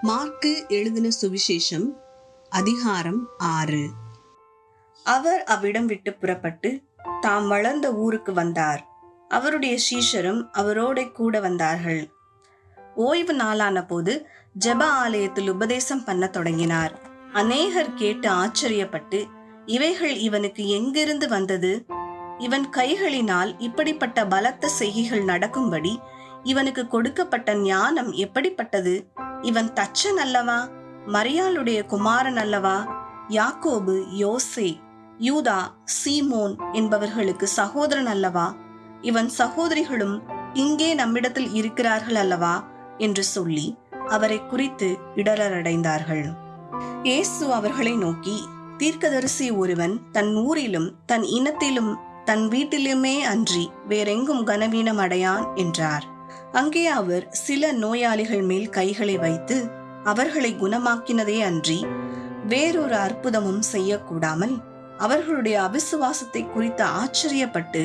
Mark எழுதின சுவிசேஷம் அதிகாரம் 6. அவர் அவ்விடம் விட்டு புறப்பட்டு தாம் வளர்ந்த ஊருக்கு வந்தார். அவருடைய சீஷரும் அவரோட கூட வந்தார்கள். ஓய்வு நாளான போது ஜெப ஆலயத்தில் உபதேசம் பண்ண தொடங்கினார். அநேகர் கேட்டு ஆச்சரியப்பட்டு, இவைகள் இவனுக்கு எங்கிருந்து வந்தது? இவன் கைகளினால் இப்படிப்பட்ட பலத்த செய்கைகள் நடக்கும்படி இவனுக்கு கொடுக்கப்பட்ட ஞானம் எப்படிப்பட்டது? இவன் தச்சன் அல்லவா? மரியாளுடைய குமாரன் அல்லவா? யாக்கோபு, யோசே, யூதா, சீமோன் என்பவர்களுக்கு சகோதரன் அல்லவா? இவன் சகோதரிகளும் இங்கே நம்மிடத்தில் இருக்கிறார்கள் அல்லவா என்று சொல்லி அவரை குறித்து இடரடைந்தார்கள். இயேசு அவர்களை நோக்கி, தீர்க்கதரிசி ஒருவன் தன் ஊரிலும் தன் இனத்திலும் தன் வீட்டிலுமே அன்றி வேறெங்கும் கனவீனம் அடையான் என்றார். அங்கே அவர் சில நோயாளிகள் மேல் கைகளை வைத்து அவர்களை குணமாக்கினதே அன்றி வேறொரு அற்புதமும் செய்யக்கூடாமல் அவர்களுடைய அவிசுவாசத்தை குறித்து ஆச்சரியப்பட்டு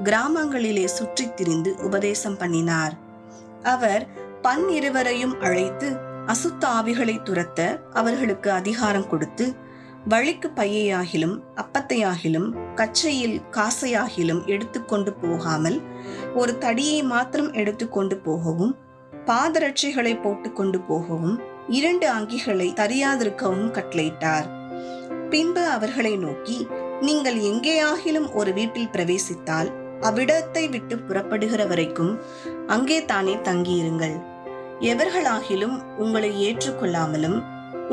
கிராமங்களிலே சுற்றித் திரிந்து உபதேசம் பண்ணினார். அவர் 12 அழைத்து அசுத்த ஆவிகளை துரத்த அவர்களுக்கு அதிகாரம் கொடுத்து, வழிக்கு பையையாகிலும் அப்பத்தையாகிலும் கச்சையில் காசையாகிலும் எடுத்துக்கொண்டு போகாமல் ஒரு தடியை மாத்திரம் எடுத்துக்கொண்டு போகவும், பாதரட்சைகளை போட்டுக்கொண்டு போகவும், 2 அங்கிகளை தரியாதிருக்கவும் கட்டளையிட்டார். பின்பு அவர்களை நோக்கி, நீங்கள் எங்கேயாகிலும் ஒரு வீட்டில் பிரவேசித்தால் அவ்விடத்தை விட்டு புறப்படுகிற வரைக்கும் அங்கே தானே தங்கியிருங்கள். எவர்களாகிலும் உங்களை ஏற்றுக்கொள்ளாமலும்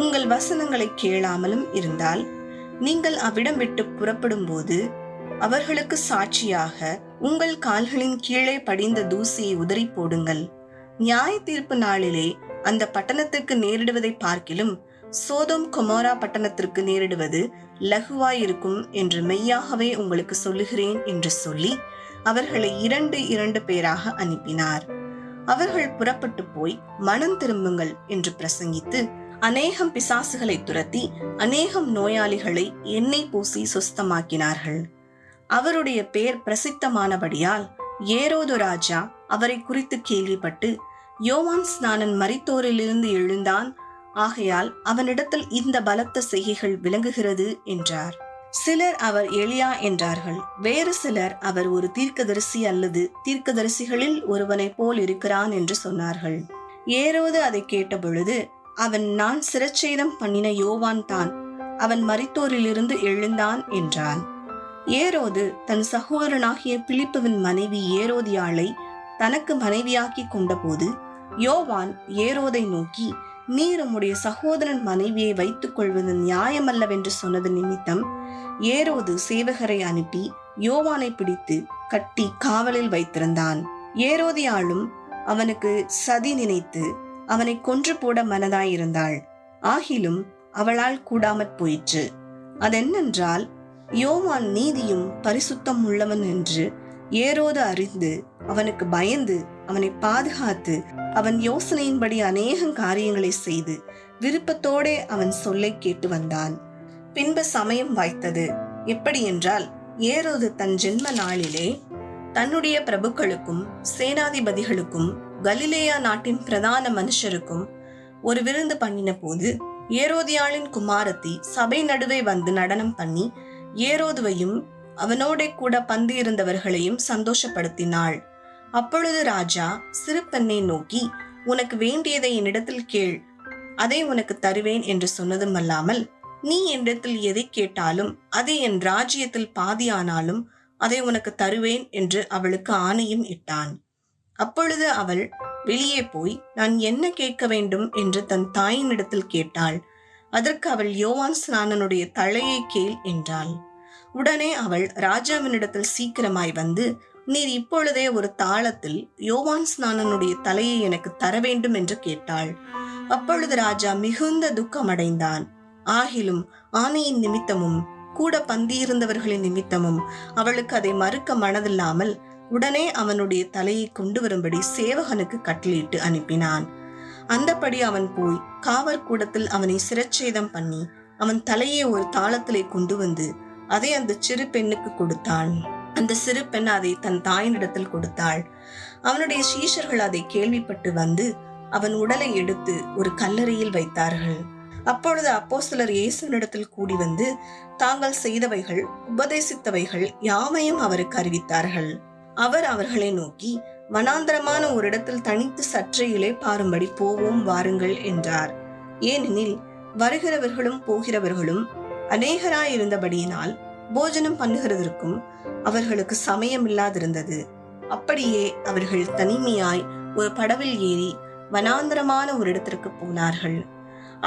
உங்கள் வசனங்களை கேளாமலும் இருந்தால் நீங்கள் அவ்விடம் விட்டு புறப்படும் போது அவர்களுக்கு சாட்சியாக உங்கள் கால்களின் கீழே படிந்த தூசியை உதறி போடுங்கள். நியாய தீர்ப்பு நாளிலே அந்த பட்டணத்திற்கு நேரிடுவதை பார்க்கிலும் சோதோம் கொமோரா பட்டணத்திற்கு நேரிடுவது லகுவாயிருக்கும் என்று மெய்யாகவே உங்களுக்கு சொல்லுகிறேன் என்று சொல்லி அவர்களை 2 பேராக அனுப்பினார். அவர்கள் புறப்பட்டு போய் மனம் திரும்புங்கள் என்று பிரசங்கித்து அநேகம் பிசாசுகளை துரத்தி அநேகம் நோயாளிகளை எண்ணெய் பூசி சுஸ்தமாக்கினார்கள். அவருடைய பெயர் பிரசித்தமானபடியால் ஏரோது ராஜா அவரை குறித்து கேள்விப்பட்டு, யோவான் ஸ்நானன் மரித்தோரிலிருந்து எழுந்தான், ஆகையால் அவனிடத்தில் இந்த பலத்த செய்கைகள் விளங்குகிறது என்றார். சிலர் அவர் எலியா என்றார்கள். வேறு சிலர் அவர் ஒரு தீர்க்கதரிசி அல்லது தீர்க்கதரிசிகளில் ஒருவனை போல் இருக்கிறான் என்று சொன்னார்கள். ஏரோது அதை கேட்டபொழுது, அவன் நான் சிரச்சேதம் பண்ணின யோவான் தான், அவன் மரித்தோரிலிருந்து எழுந்தான் என்றான். ஏரோது தன் சகோதரனாகிய பிலிப்புவின் மனைவி ஏரோதியாளை தனக்கு மனைவியாக்கி கொண்டபோது யோவான் ஏரோதை நோக்கி, நீர் உம்முடைய சகோதரன் மனைவியை வைத்துக் கொள்வது நியாயமல்லவென்று சொன்னது நிமித்தம் ஏரோது சேவகரை அனுப்பி யோவானை பிடித்து கட்டி காவலில் வைத்திருந்தான். ஏரோதியாளும் அவனுக்கு சதி நினைத்து அவனை கொன்று போட மனதாயிருந்தாள். ஆகிலும் அவளால் கூடாமற் போயிற்று. அதென்னென்றால், யோவான் நீதியும் பரிசுத்தம் உள்ளவன் என்று ஏரோது அறிந்து அவனுக்கு பயந்து அவனை பாதுகாத்து அவன் யோசனையின்படி அநேக காரியங்களை செய்து விருப்பத்தோடே அவன் சொல்லை கேட்டு வந்தான். பின்பு சமயம் வாய்த்தது. எப்படி என்றால், ஏரோது தன் ஜென்ம நாளிலே தன்னுடைய பிரபுக்களுக்கும் சேனாதிபதிகளுக்கும் கலிலேயா நாட்டின் பிரதான மனுஷருக்கும் ஒரு விருந்து பண்ணின போது ஏரோதியாளின் குமாரத்தி சபை நடுவே வந்து நடனம் பண்ணி ஏரோதுவையும் அவனோட கூட பந்து இருந்தவர்களையும் சந்தோஷப்படுத்தினாள். அப்பொழுது ராஜா சிறு பெண்ணை நோக்கி, உனக்கு வேண்டியதை என்னிடத்தில் கேள், அதை உனக்கு தருவேன் என்று சொன்னதும் அல்லாமல், நீ என்னிடத்தில் எதை கேட்டாலும் அது என் ராஜ்யத்தில் பாதியானாலும் அதை உனக்கு தருவேன் என்று அவளுக்கு ஆணையும் இட்டான். அப்பொழுது அவள் வெளியே போய், நான் என்ன கேட்க வேண்டும் என்று தன் தாயினிடத்தில் கேட்டாள். அதற்கு அவள், யோவான் ஸ்நானனுடைய தலையை கேள் என்றாள். உடனே அவள் ராஜாவினிடத்தில் சீக்கிரமாய் வந்து, நீர் இப்பொழுதே ஒரு தாளத்தில் யோவான் ஸ்நானனுடைய தலையை எனக்கு தர வேண்டும் என்று கேட்டாள். அப்பொழுது ராஜா மிகுந்த துக்கமடைந்தான். ஆகிலும் ஆணையின் நிமித்தமும் கூட பந்தியிருந்தவர்களின் நிமித்தமும் அவளுக்கு அதை மறுக்க மனதில்லாமல் உடனே அவனுடைய தலையை கொண்டு வரும்படி சேவகனுக்கு கட்டளையிட்டு அனுப்பினான். அந்தபடி அவன் போய் காவற்கூடத்தில் அவனை சிரச்சேதம் பண்ணி அவன் தலையை ஒரு தாளத்திலே கொண்டு வந்து அதை அந்த சிறு பெண்ணுக்கு கொடுத்தான். அந்த சிறு பெண் அதை தன் தாயினிடத்தில் கொடுத்தாள். அவனுடைய சீஷர்கள் அதை கேள்விப்பட்டு வந்து அவன் உடலை எடுத்து ஒரு கல்லறையில் வைத்தார்கள். அப்பொழுது அப்போஸ்தலர் இயேசுவினிடத்தில் கூடி வந்து தாங்கள் செய்தவைகள் உபதேசித்தவைகள் யாவையும் அவருக்கு அறிவித்தார்கள். அவர் அவர்களை நோக்கி, வனாந்தரமான ஒரு இடத்தில் தனித்து சற்றே இளைப்பாறும்படி போவோம் வாருங்கள் என்றார். ஏனெனில் வருகிறவர்களும் போகிறவர்களும் அநேகராயிருந்தபடியினால் போஜனம் பண்ணுகிறதற்கும் அவர்களுக்கு சமயம் இல்லாதிருந்தது. அப்படியே அவர்கள் தனிமையாய் ஒரு படவில் ஏறி வனாந்தரமான ஒரு இடத்திற்கு போனார்கள்.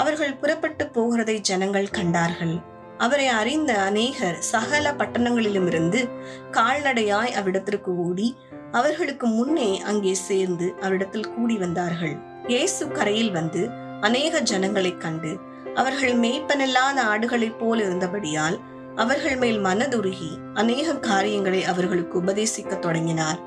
அவர்கள் புறப்பட்டு போகிறதை ஜனங்கள் கண்டார்கள். அவரை அறிந்த அநேகர் சகல பட்டணங்களிலுமிருந்து கால்நடையாய் அவ்விடத்திற்கு ஓடி அவர்களுக்கு முன்னே அங்கே சேர்ந்து அவ்விடத்தில் கூடி வந்தார்கள். இயேசு கரையில் வந்து அநேக ஜனங்களை கண்டு அவர்கள் மேய்ப்பனில்லாத ஆடுகளைப் போல் இருந்தபடியால் அவர்கள் மேல் மனதுருகி அநேக காரியங்களை அவர்களுக்கு உபதேசிக்க தொடங்கினார்.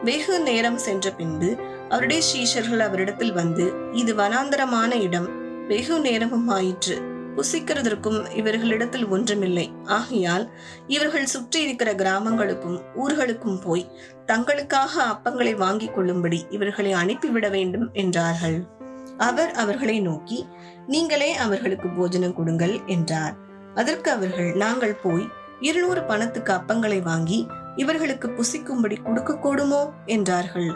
வெகு நேரம் சென்ற பின்பு அவருடைய சீஷர்கள் அவரிடத்தில் வந்து, இது வனாந்தரமான இடம், வெகு நேரமும் ஆயிற்று, புசிக்கிறதற்கும் இவர்களிடத்தில் ஒன்றுமில்லை. ஆகையால் இவர்கள் சுற்றி இருக்கிற கிராமங்களுக்கும் ஊர்களுக்கும் போய் தங்களுக்காக அப்பங்களை வாங்கிக் கொள்ளும்படி இவர்களை அனுப்பிவிட வேண்டும் என்றார்கள். அவர் அவர்களை நோக்கி, நீங்களே அவர்களுக்கு போஜனம் கொடுங்கள் என்றார். அதற்கு அவர்கள், நாங்கள் போய் 200 பணத்துக்கு அப்பங்களை வாங்கி இவர்களுக்கு புசிக்கும்படி கொடுக்க கூடுமோ என்றார்கள்.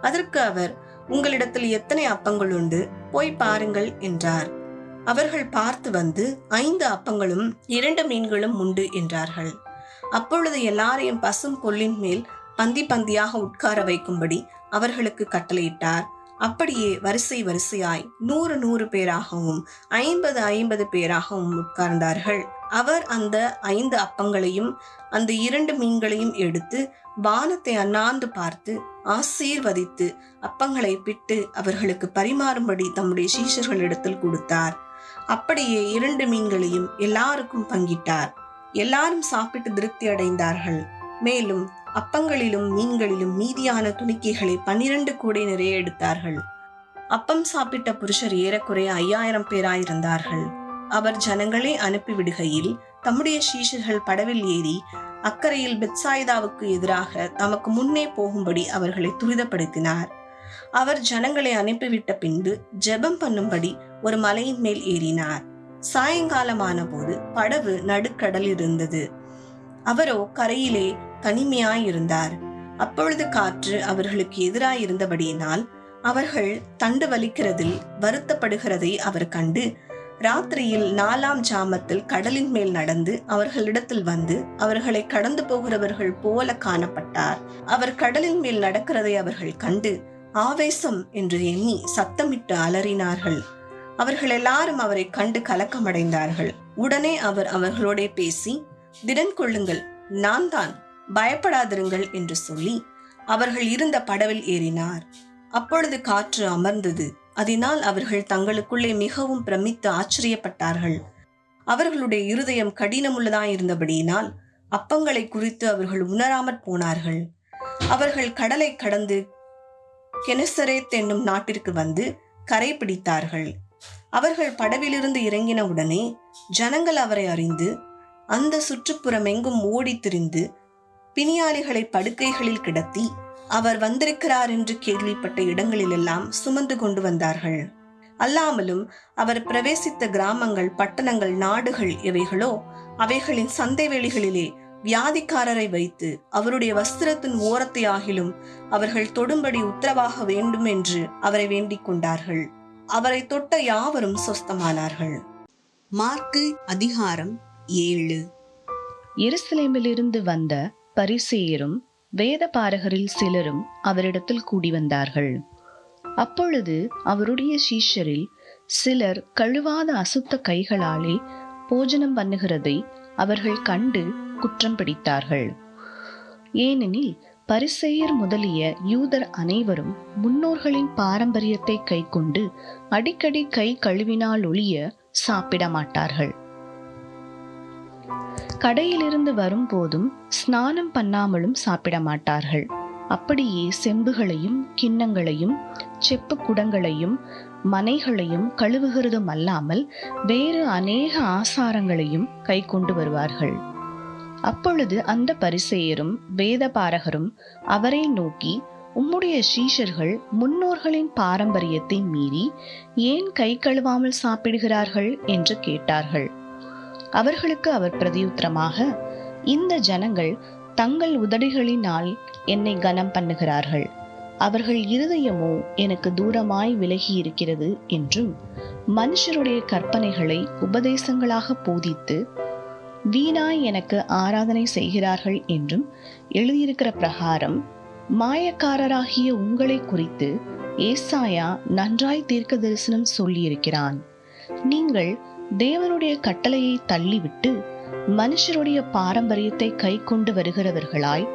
அதற்கு அவர், உங்களிடத்தில் எத்தனை அப்பங்கள் உண்டு, போய் பாருங்கள் என்றார். அவர்கள் பார்த்து வந்து 5 அப்பங்களும் 2 மீன்களும் உண்டு என்றார்கள். அப்பொழுது எல்லாரையும் பசும் கொல்லின் மேல் பந்தி பந்தியாக உட்கார வைக்கும்படி அவர்களுக்கு கட்டளையிட்டார். அப்படியே வரிசை வரிசையாய் 100 பேராகவும் 50 பேராகவும் உட்கார்ந்தார்கள். அவர் அந்த 5 அப்பங்களையும் அந்த 2 மீன்களையும் எடுத்து வானத்தை அண்ணாந்து பார்த்து ஆசீர்வதித்து அப்பங்களை பிட்டு அவர்களுக்கு பரிமாறும்படி தம்முடைய சீஷர்களிடத்தில் கொடுத்தார். அப்படியே 2 மீன்களையும் எல்லாருக்கும் பங்கிட்டார். எல்லாரும் சாப்பிட்டு திருப்தி அடைந்தார்கள். மேலும் அப்பங்களிலும் மீன்களிலும் மீதியான துணிக்கைகளை 12 கூடை நிறைய எடுத்தார்கள். அப்பம் சாப்பிட்ட புருஷர் ஏறக்குறைய 5000 பேராயிருந்தார்கள். அவர் ஜனங்களை அனுப்பிவிடுகையில் தம்முடைய சீஷர்கள் படவில் ஏறி அக்கரையில் பெத்சாய்தாவுக்கு எதிராக தமக்கு முன்னே போகும்படி அவர்களை துரிதப்படுத்தினார். அவர் ஜனங்களை அனுப்பிவிட்ட பின்பு ஜெபம் பண்ணும்படி ஒரு மலையின் மேல் ஏறினார். சாயங்காலமான போது படவு நடுக்கடல் இருந்தது. அவரோ கரையிலே தனிமையாயிருந்தார். அப்பொழுது காற்று அவர்களுக்கு எதிராயிருந்தபடியினால் அவர்கள் தண்டு வலிக்கிறதில் வருத்தப்படுகிறதை அவர் கண்டு ராத்திரியில் 4ஆம் ஜாமத்தில் கடலின் மேல் நடந்து அவர்களிடத்தில் வந்து அவர்களை கடந்து போகிறவர்கள் போல காணப்பட்டார். அவர் கடலின் மேல் நடக்கிறதை அவர்கள் கண்டு ஆவேசம் என்று எண்ணி சத்தமிட்டு அலறினார்கள். அவர்கள் எல்லாரும் அவரை கண்டு கலக்கமடைந்தார்கள். உடனே அவர் அவர்களோட பேசி, திடன் கொள்ளுங்கள், நான் தான், பயப்படாதிருங்கள் என்று சொல்லி அவர்கள் இருந்த படவில் ஏறினார். அப்பொழுது காற்று அமர்ந்தது. அதனால் அவர்கள் தங்களுக்குள்ளே மிகவும் பிரமித்து ஆச்சரியப்பட்டார்கள். அவர்களுடைய இருதயம் கடினமுள்ளதாயிருந்தபடியினால் அப்பங்களை குறித்து அவர்கள் உணராமற் போனார்கள். அவர்கள் கடலை கடந்து கெனசரேத் என்னும் நாட்டிற்கு வந்து கரை பிடித்தார்கள். அவர்கள் படவிலிருந்து இறங்கின உடனே ஜனங்கள் அவரை அறிந்து அந்த சுற்றுப்புறம் எங்கும் ஓடி திரிந்து பிணியாளிகளை படுக்கைகளில் கிடத்தி அவர் வந்திருக்கிறார் என்று கேள்விப்பட்ட இடங்களிலெல்லாம் சுமந்து கொண்டு வந்தார்கள். அல்லாமலும் அவர் பிரவேசித்த கிராமங்கள், பட்டணங்கள், நாடுகள் எவைகளோ அவைகளின் சந்தை வெளிகளிலே வியாதிக்காரரை வைத்து அவருடைய வஸ்திரத்தின் ஓரத்தை ஆகிலும் அவர்கள் தொடும்படி உத்தரவாக வேண்டும் என்று அவரை வேண்டிக் கொண்டார்கள். அவரை தொட்ட யாவரும் சொஸ்தமானார்கள். மார்க்கு அதிகாரம் 7. எருசலேமிலிருந்து வந்த பரிசேயரும் வேத பாரகரில் சிலரும் அவரிடத்தில் கூடி வந்தார்கள். அப்பொழுது அவருடைய சீஷரில் சிலர் கழுவாத அசுத்த கைகளாலே போஜனம் பண்ணுகிறதை அவர்கள் கண்டு குற்றம் பிடித்தார்கள். ஏனெனில் பரிசேயர் முதலிய யூதர் அனைவரும் முன்னோர்களின் பாரம்பரியத்தை கைக்கொண்டு அடிக்கடி கை கழுவினால் ஒழிய சாப்பிட மாட்டார்கள். கடையிலிருந்து வரும்போதும் ஸ்நானம் பண்ணாமலும் சாப்பிட மாட்டார்கள். அப்படியே செம்புகளையும் கிண்ணங்களையும் செப்பு குடங்களையும் மனைகளையும் கழுவுகிறதும் அல்லாமல் வேறு அநேக ஆசாரங்களையும் கை கொண்டு வருவார்கள். அப்பொழுது அந்த பரிசேயரும் வேத பாரகரும் அவரை நோக்கி, உம்முடைய சீஷர்கள் முன்னோர்களின் பாரம்பரியத்தை மீறி ஏன் கை கழுவாமல் சாப்பிடுகிறார்கள் என்று கேட்டார்கள். அவர்களுக்கு அவர் பிரதியுத்தரமாக, இந்த ஜனங்கள் தங்கள் உதடுகளினால் என்னை கனம் பண்ணுகிறார்கள், அவர்கள் இருதயமோ எனக்கு தூரமாய் விலகி இருக்கிறது என்றும், மனுஷருடைய கற்பனைகளை உபதேசங்களாக போதித்து வீணாய் எனக்கு ஆராதனை செய்கிறார்கள் என்றும் எழுதியிருக்கிற பிரகாரம் மாயக்காரராகிய உங்களை குறித்து ஏசாயா நன்றாய் தீர்க்க தரிசனம் சொல்லியிருக்கிறான். நீங்கள் தேவனுடைய கட்டளையை தள்ளிவிட்டு மனுஷருடைய பாரம்பரியத்தை கை கொண்டு வருகிறவர்களாய்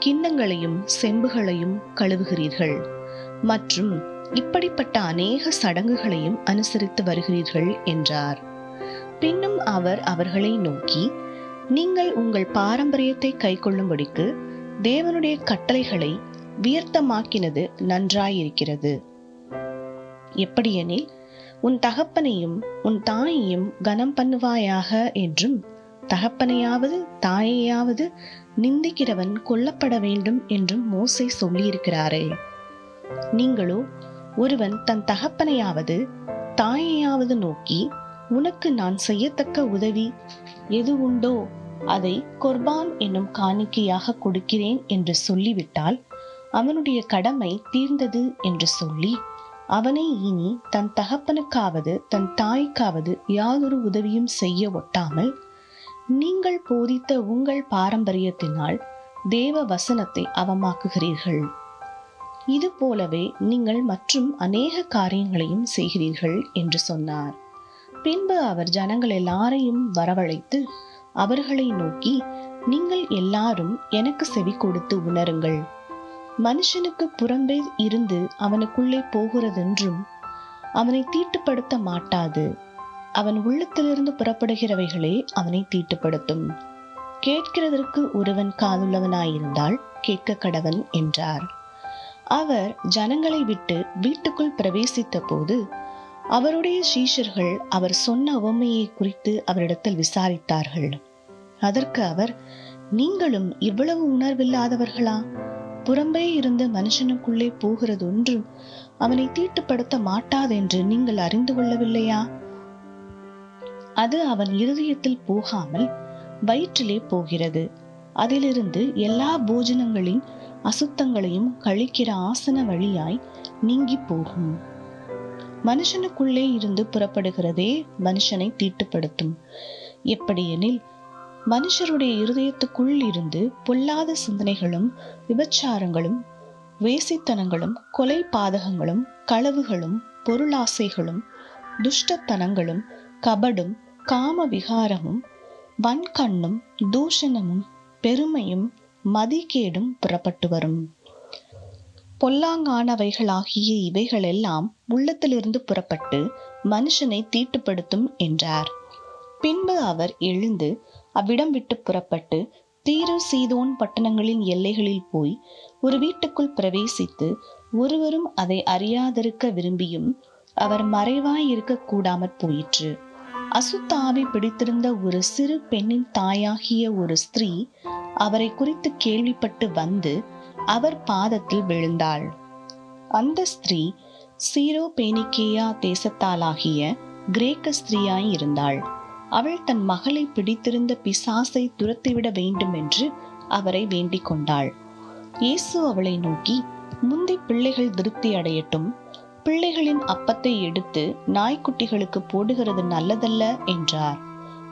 கிண்ணங்களையும் செம்புகளையும் கழுவுகிறீர்கள் மற்றும் இப்படிப்பட்ட அநேக சடங்குகளையும் அனுசரித்து வருகிறீர்கள் என்றார். பின்னும் அவர் அவர்களை நோக்கி, நீங்கள் உங்கள் பாரம்பரியத்தை கை கொள்ளும்படிக்கு தேவனுடைய கட்டளைகளை வியர்த்தமாக்கினது நன்றாயிருக்கிறது. எப்படியெனில், உன் தகப்பனையும் உன் தாயையும் கனம் பண்ணுவாயாக என்றும், தகப்பனையாவது தாயையாவது நிந்திக்கிறவன் கொல்லப்பட வேண்டும் என்றும் மோசே சொல்லியிருக்கிறாரே. நீங்களோ ஒருவன் தன் தகப்பனையாவது தாயையாவது நோக்கி, உனக்கு நான் செய்யத்தக்க உதவி எது உண்டோ அதை கொர்பான் என்னும் காணிக்கையாக கொடுக்கிறேன் என்று சொல்லிவிட்டால் அவனுடைய கடமை தீர்ந்தது என்று சொல்லி அவனை இனி தன் தகப்பனுக்காவது தன் தாய்க்காவது யாதொரு உதவியும் செய்ய ஒட்டாமல் நீங்கள் போதித்த உங்கள் பாரம்பரியத்தினால் தேவ வசனத்தை அவமாக்குகிறீர்கள். இது போலவே நீங்கள் மற்றும் அநேக காரியங்களையும் செய்கிறீர்கள் என்று சொன்னார். பின்பு அவர் ஜனங்கள் எல்லாரையும் வரவழைத்து அவர்களை நோக்கி, நீங்கள் எல்லாரும் எனக்கு செவி கொடுத்து உணருங்கள். மனுஷனுக்கு புறம்பே இருந்து அவனுக்குள்ளே போகிறதென்றும் அவனை தீட்டுப்படுத்த மாட்டாது. அவன் உள்ளத்திலிருந்து புறப்படுகிறவைகளே அவனை தீட்டுப்படுத்தும். கேட்கிறதற்கு ஒருவன் காதுள்ளவனாயிருந்தால் கேட்க கடவன் என்றார். அவர் ஜனங்களை விட்டு வீட்டுக்குள் பிரவேசித்த போது அவருடைய சீஷர்கள் அவர் சொன்ன உவமையை குறித்து அவரிடத்தில் விசாரித்தார்கள். அதற்கு அவர், நீங்களும் இவ்வளவு உணர்வில்லாதவர்களா? புறம்பே இருந்து மனுஷனுக்குள்ளே போகிறது ஒன்றும் அவனை தீட்டுப்படுத்த மாட்டாதென்று நீங்கள் அறிந்து கொள்ளவில்லையா? அது அவன் இருதயத்தில் போகாமல் வயிற்றிலே போகிறது. அதிலிருந்து எல்லா போஜனங்களின் அசுத்தங்களையும் கழிக்கிற ஆசன வழியாய் நீங்கி போகும். மனுஷனுக்குள்ளே இருந்து புறப்படுகிறதே மனுஷனை தீட்டுப்படுத்தும். எப்படியெனில், மனுஷருடைய இருதயத்துக்குள் இருந்து பொல்லாத சிந்தனைகளும் விபச்சாரங்களும் வேசித்தனங்களும் கொலை பாதகங்களும் களவுகளும் பொருளாசைகளும் துஷ்டத்தனங்களும் கபடும் காம விகாரமும் வன்கண்ணும் தூஷணமும் பெருமையும் மதிகேடும் புறப்பட்டு வரும். பொல்லாங்கானவைகளாகிய இவைகளெல்லாம் உள்ளத்திலிருந்து புறப்பட்டு மனுஷனை தீட்டுப்படுத்தும் என்றார். பின்பு அவர் எழுந்து அவ்விடம் விட்டு புறப்பட்டு தீரு சீதோன் பட்டணங்களின் எல்லைகளில் போய் ஒரு வீட்டுக்குள் பிரவேசித்து ஒருவரும் அதை அறியாதிருக்க விரும்பியும் அவர் மறைவாய் இருக்க கூடாமற் போயிற்று. அசுத்தாவி பிடித்திருந்த ஒரு சிறு பெண்ணின் தாயாகிய ஒரு ஸ்திரீ அவரை குறித்து கேள்விப்பட்டு வந்து அவர் பாதத்தில் விழுந்தாள். அந்த ஸ்திரீ சீரோ பேனிக்கேயா தேசத்தாலாகிய கிரேக்க ஸ்திரீயாய் இருந்தாள். அவள் தன் மகளை பிடித்திருந்த பிசாசை துரத்திவிட வேண்டும் என்று அவரை வேண்டிக் கொண்டாள். இயேசு அவளை நோக்கி, முந்தி பிள்ளைகள் திருப்தி அடையட்டும், பிள்ளைகளின் அப்பத்தை எடுத்து நாய்க்குட்டிகளுக்கு போடுகிறது நல்லதல்ல என்றார்.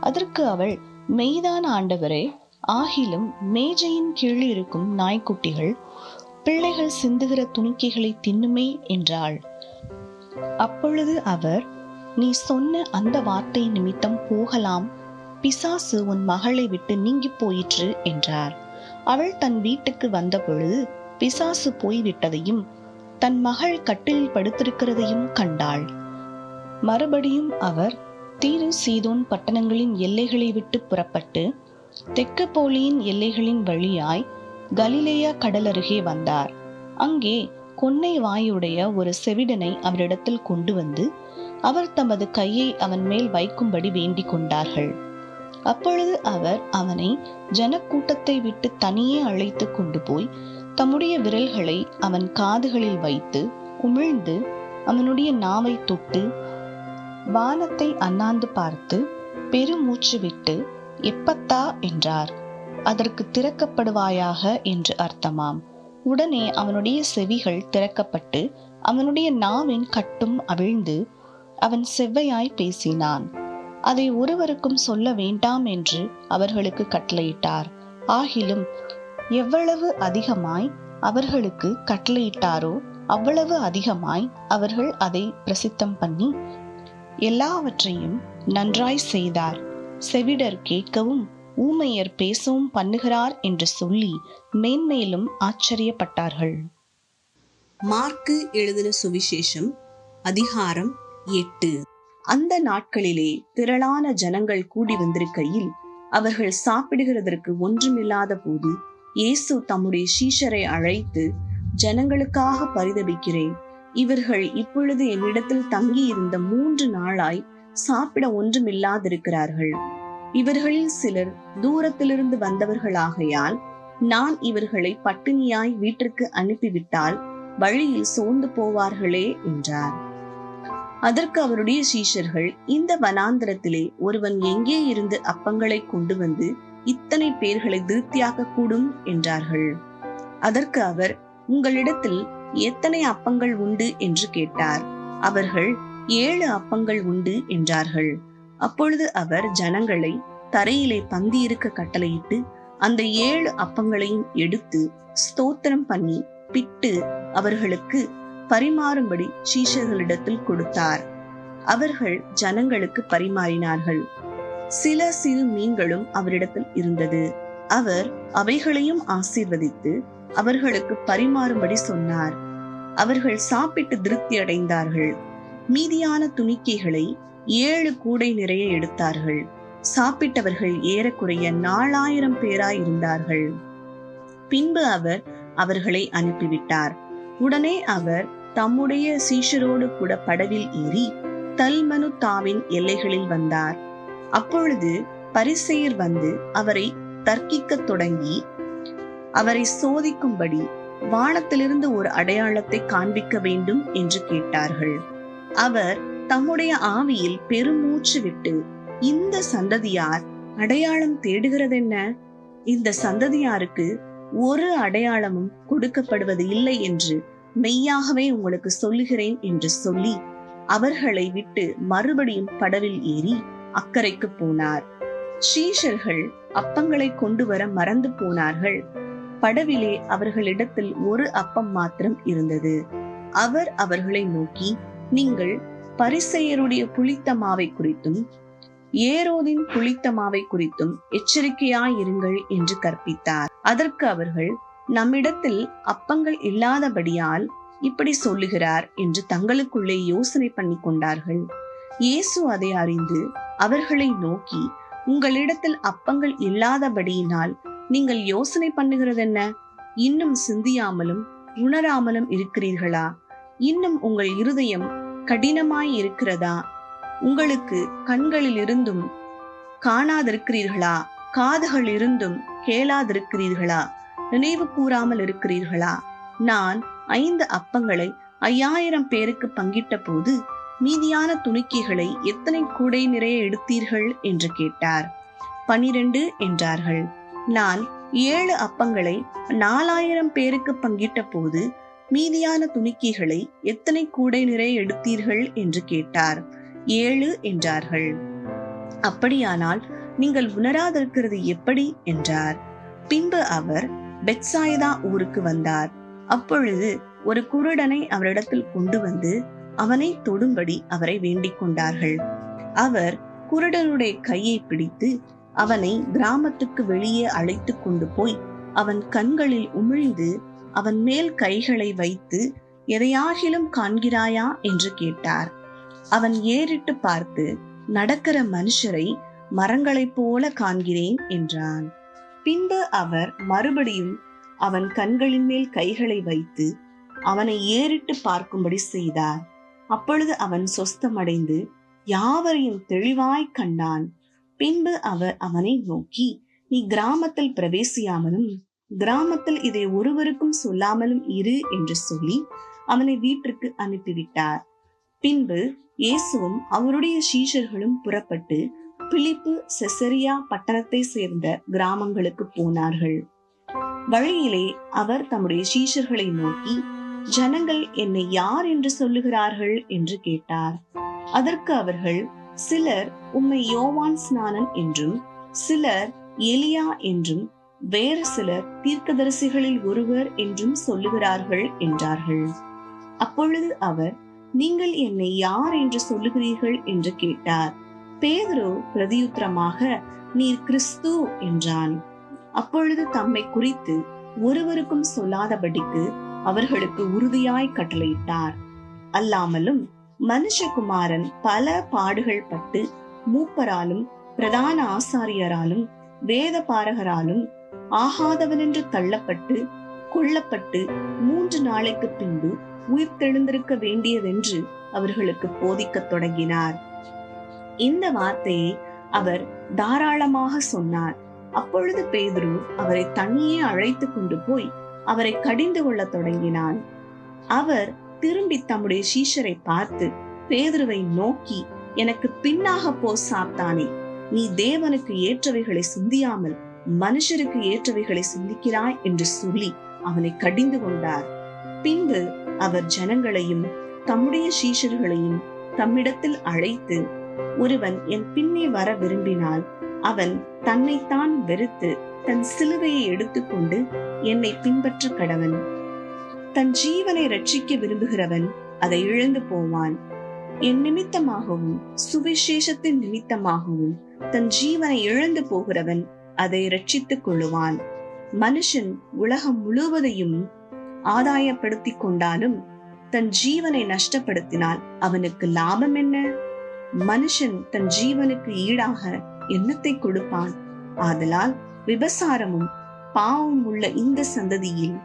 அதற்கு அவள், மெய்தான் ஆண்டவரே, ஆகிலும் மேஜையின் கீழ் இருக்கும் நாய்க்குட்டிகள் பிள்ளைகள் சிந்துகிற துணிக்கைகளை தின்னுமே என்றாள். அப்பொழுது அவர், நீ சொன்ன அந்த வார்த்தை நிமித்தம் போகலாம், பிசாசு உன் மகளை விட்டு நீங்கி போயிற்று என்றார். அவள் தன் வீட்டுக்கு வந்த பொழுது பிசாசு போய்விட்டதையும் தன் மகள் கட்டிலில் படுத்திருக்கிறதையும் கண்டாள். மறுபடியும் அவர் தீரு சீதோன் பட்டணங்களின் எல்லைகளை விட்டு புறப்பட்டு தெக்கப்போலியின் எல்லைகளின் வழியாய் கலிலேயா கடலருகே வந்தார். அங்கே கொன்னை வாயுடைய ஒரு செவிடனை அவரிடத்தில் கொண்டு வந்து அவர் தமது கையை அவன் மேல் வைக்கும்படி வேண்டிக் கொண்டார்கள். அப்பொழுது அவர் அவனை ஜனக்கூட்டத்தை விட்டு தனியே அழைத்து கொண்டு போய் தம்முடைய விரல்களை அவன் காதுகளில் வைத்து உமிழ்ந்து அவனுடைய நாவை தொட்டு வானத்தை அண்ணாந்து பார்த்து பெருமூச்சு விட்டு எப்பத்தா என்றார். அதற்கு திறக்கப்படுவாயாக என்று அர்த்தமாம். உடனே அவனுடைய செவிகள் திறக்கப்பட்டு அவனுடைய நாவின் கட்டும் அவிழ்ந்து அவன் செவ்வையாய் பேசினான். அதை ஒருவருக்கும் சொல்ல வேண்டாம் என்று அவர்களுக்கு கட்டளையிட்டார். ஆகிலும் எவ்வளவு அதிகமாய் அவர்களுக்கு கட்டளையிட்டாரோ அவ்வளவு அதிகமாய் அவர்கள் அதை பிரசித்தம் பண்ணி எல்லாவற்றையும் நன்றாய் செய்தார். செவிடர் கேட்கவும் ஊமையர் பேசவும் பண்ணுகிறார் என்று சொல்லி மேன்மேலும் ஆச்சரியப்பட்டார்கள். மார்க்கு எழுதின சுவிசேஷம் அதிகாரம் 8. அந்த நாட்களிலே திரளான ஜனங்கள் கூடி வந்திருக்கையில் அவர்கள் சாப்பிடுகிறதற்கு ஒன்றுமில்லாத போது இயேசு தம்முடைய சீஷரை அழைத்து, ஜனங்களுக்காக பரிதபிக்கிறேன். இவர்கள் இப்பொழுது என்னிடத்தில் தங்கி இருந்த 3 நாளாய் சாப்பிட ஒன்றுமில்லாதிருக்கிறார்கள். இவர்களில் சிலர் தூரத்திலிருந்து வந்தவர்களாகையால் நான் இவர்களை பட்டினியாய் வீட்டிற்கு அனுப்பிவிட்டால் வழியில் சோர்ந்து போவார்களே என்றார். அதற்கு அவருடைய சீஷர்கள், இந்த வனாந்திரத்திலே ஒருவன் எங்கே இருந்து அப்பங்களை கொண்டு வந்து இத்தனை பேர்களை திருப்தியாக்க கூடும் என்றார்கள். அதற்கு அவர், உங்களிடத்தில் எத்தனை அப்பங்கள் உண்டு என்று கேட்டார். அவர்கள் 7 அப்பங்கள் உண்டு என்றார்கள். அப்பொழுது அவர் ஜனங்களை தரையிலே பந்தி இருக்க கட்டளையிட்டு அந்த 7 அப்பங்களையும் எடுத்து ஸ்தோத்திரம் பண்ணி பிட்டு அவர்களுக்கு பரிமாறும்படி சீஷர்களிடத்தில் கொடுத்தார். அவர்கள் ஜனங்களுக்கு பரிமாறினார்கள். சில சிறு மீன்களும் அவரிடத்தில் இருந்தது. அவர் அவைகளையும் ஆசீர்வதித்து அவர்களுக்கு பரிமாறும்படி சொன்னார். அவர்கள் சாப்பிட்டு திருப்தி அடைந்தார்கள். மீதியான துணிக்கைகளை 7 கூடை நிறைய எடுத்தார்கள். சாப்பிட்டவர்கள் ஏறக்குறைய 4000 பேராய் இருந்தார்கள். பின்பு அவர் அவர்களை அனுப்பிவிட்டார். உடனே அவர் தம்முடைய சீஷரோடு கூட படவில் ஏறி தல்மனுத்தாவின் எல்லைகளில் வந்தார். அப்பொழுது பரிசேயர் வந்து அவரை தர்க்கிக்க தொடங்கி அவரை சோதிக்கும்படி வானத்திலிருந்து ஒரு அடையாளத்தை காண்பிக்க வேண்டும் என்று கேட்டார்கள். அவர் தம்முடைய ஆவியில் பெருமூச்சு விட்டு, இந்த சந்ததியார் அடையாளம் தேடுகிறதென்ன? இந்த சந்ததியாருக்கு ஒரு அடையாளமும் கொடுக்கப்படுவது இல்லை என்று மெய்யாகவே உங்களுக்கு சொல்லுகிறேன் என்று சொல்லி அவர்களை விட்டு மறுபடியும் படவில் ஏறி அக்கறைக்கு போனார். சீஷர்கள் அப்பங்களை கொண்டு வர மறந்து போனார்கள். படவிலே அவர்களிடத்தில் ஒரு அப்பம் மாத்திரம் இருந்தது. அவர் அவர்களை நோக்கி, நீங்கள் பரிசேயருடைய புளித்த மாவை குறித்தும் ஏரோதின் புளித்த மாவை குறித்தும் எச்சரிக்கையாயிருங்கள் என்று கற்பித்தார். அதற்கு அவர்கள், நம்மிடத்தில் அப்பங்கள் இல்லாதபடியால் இப்படி சொல்லுகிறார் என்று தங்களுக்குள்ளே யோசனை பண்ணி கொண்டார்கள். இயேசு அதை அறிந்து அவர்களை நோக்கி, உங்களிடத்தில் அப்பங்கள் இல்லாதபடியினால் நீங்கள் யோசனை பண்ணுகிறதென்ன? இன்னும் சிந்தியாமலும் உணராமலும் இருக்கிறீர்களா? இன்னும் உங்கள் இருதயம் கடினமாய் இருக்கிறதா? உங்களுக்கு கண்களில் இருந்தும் காணாதிருக்கிறீர்களா? காதுகள் இருந்தும் கேளாதிருக்கிறீர்களா? நினைவு கூறாமல் இருக்கிறீர்களா? நான் 5 அப்பங்களை 5000 பேருக்கு பங்கிட்ட போது மீதியான துணிக்கைகளை எத்தனை கூடை நிறைய எடுத்தீர்கள் என்று கேட்டார். 12 என்றார்கள். நான் 7 அப்பங்களை 4000 பேருக்கு பங்கிட்ட போது மீதியான துணிக்கைகளை எத்தனை கூடை நிறைய எடுத்தீர்கள் என்று கேட்டார். 7 என்றார்கள். அப்படியானால் நீங்கள் உணராதிருக்கிறது எப்படி என்றார். பின்பு அவர் பெத்சாயிதா ஊருக்கு வந்தார். அப்பொழுது ஒரு குருடனை அவரிடத்தில் கொண்டு வந்து அவனை தொடும்படி அவரை வேண்டிக் கொண்டார்கள். அவர் குருடனுடைய கையை பிடித்து அவனை கிராமத்துக்கு வெளியே அழைத்து கொண்டு போய் அவன் கண்களில் உமிழ்ந்து அவன் மேல் கைகளை வைத்து, எதையாகிலும் காண்கிறாயா என்று கேட்டார். அவன் ஏறிட்டு பார்த்து, நடக்கிற மனுஷரை மரங்களைப் போல காண்கிறேன் என்றான். பின்பு அவர் மறுபடியும் அவன் கண்களின் மேல் கைகளை வைத்து அவனை ஏறிட்டு பார்க்கும்படி செய்தார். அப்பொழுது அவன் சொஸ்தமடைந்து யாவரையும் தெளிவாய் கண்டான். பின்பு அவர் அவனை நோக்கி, நீ கிராமத்தில் பிரவேசியாமலும் கிராமத்தில் இதை ஒருவருக்கும் சொல்லாமலும் இரு என்று சொல்லி அவனை வீட்டிற்கு அனுப்பிவிட்டார். பின்பு இயேசுவும் அவருடைய சீஷர்களும் புறப்பட்டு பிலிப்பு செசரியா பட்டணத்தை சேர்ந்த கிராமங்களுக்கு போனார்கள். வழியிலே அவர் தம்முடைய சீஷர்களை நோக்கி, ஜனங்கள் என்னை யார் என்று சொல்லுகிறார்கள் என்று கேட்டார். அதற்கு அவர்கள், சிலர் உம்மை யோவான் ஸ்நானன் என்றும், சிலர் எலியா என்றும், வேறு சிலர் தீர்க்கதரிசிகளில் ஒருவர் என்றும் சொல்லுகிறார்கள் என்றார்கள். அப்பொழுது அவர், நீங்கள் என்னை யார் என்று சொல்லுகிறீர்கள் என்று கேட்டார். பேதுரு பிரதியுத்தரமாக, நீர் கிறிஸ்து என்றான். அப்பொழுது தம்மை குறித்து ஒருவருக்கும் சொல்லாதபடிக்கு அவர்களுக்கு உறுதியாய் கட்டளையிட்டார். அல்லாமலும் மனுஷகுமாரன் பல பாடுகள் பட்டு மூப்பராலும் பிரதான ஆசாரியராலும் வேத பாரகராலும் ஆகாதவனென்று தள்ளப்பட்டு கொல்லப்பட்டு 3 நாளைக்கு பின்பு உயிர் தெழுந்திருக்க வேண்டியதென்று அவர்களுக்கு போதிக்கத் தொடங்கினார். இந்த வார்த்தையை அவர் தாராளமாக சொன்னார். அப்பொழுது பேதுரு அவரை தனியே அழைத்து கொண்டு போய் அவரை கடிந்து கொள்ள தொடங்கினான். அவர் திரும்பி தம்முடைய சீஷரை பார்த்து பேதுருவை நோக்கி, எனக்கு பின்னாக போ சாத்தானே, நீ தேவனுக்கு ஏற்றவைகளை சிந்தியாமல் மனுஷருக்கு ஏற்றவைகளை சிந்திக்கிறாய் என்று சொல்லி அவனை கடிந்து கொண்டார். பின்பு அவர் ஜனங்களையும் தம்முடைய சீஷர்களையும் தம்மிடத்தில் அழைத்து, ஒருவன் என் பின்னே வர விரும்பினால் அவன் தன்னைத்தான் வெறுத்து தன் சிலுவையை எடுத்துக்கொண்டு என்னை பின்பற்ற கடவன். தன் ஜீவனை ரட்சிக்க விரும்புகிறவன் அதை இழந்து போவான். என் நிமித்தமாகவும் சுவிசேஷத்தின் நிமித்தமாகவும் தன் ஜீவனை இழந்து போகிறவன் அதை ரட்சித்துக் கொள்ளுவான். மனுஷன் உலகம் முழுவதையும் ஆதாயப்படுத்திக் கொண்டாலும் தன் ஜீவனை நஷ்டப்படுத்தினால் அவனுக்கு லாபம் என்ன? மனுஷன் தன் ஜீவனுக்கு ஈடாக என்னத்தை கொடுப்பான்? ஆதலால் விபசாரமும் பாவமும் உள்ள இந்த சந்ததியில்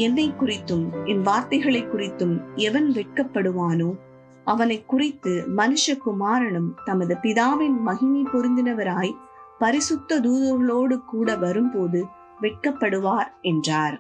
என்னை குறித்தும் என் வார்த்தைகளை குறித்தும் எவன் வெட்கப்படுவானோ அவனை குறித்து மனுஷகுமாரனும் தமது பிதாவின் மகிமை பொருந்தினவராய் பரிசுத்த தூதர்களோடு கூட வரும்போது வெட்கப்படுவார் என்றார்.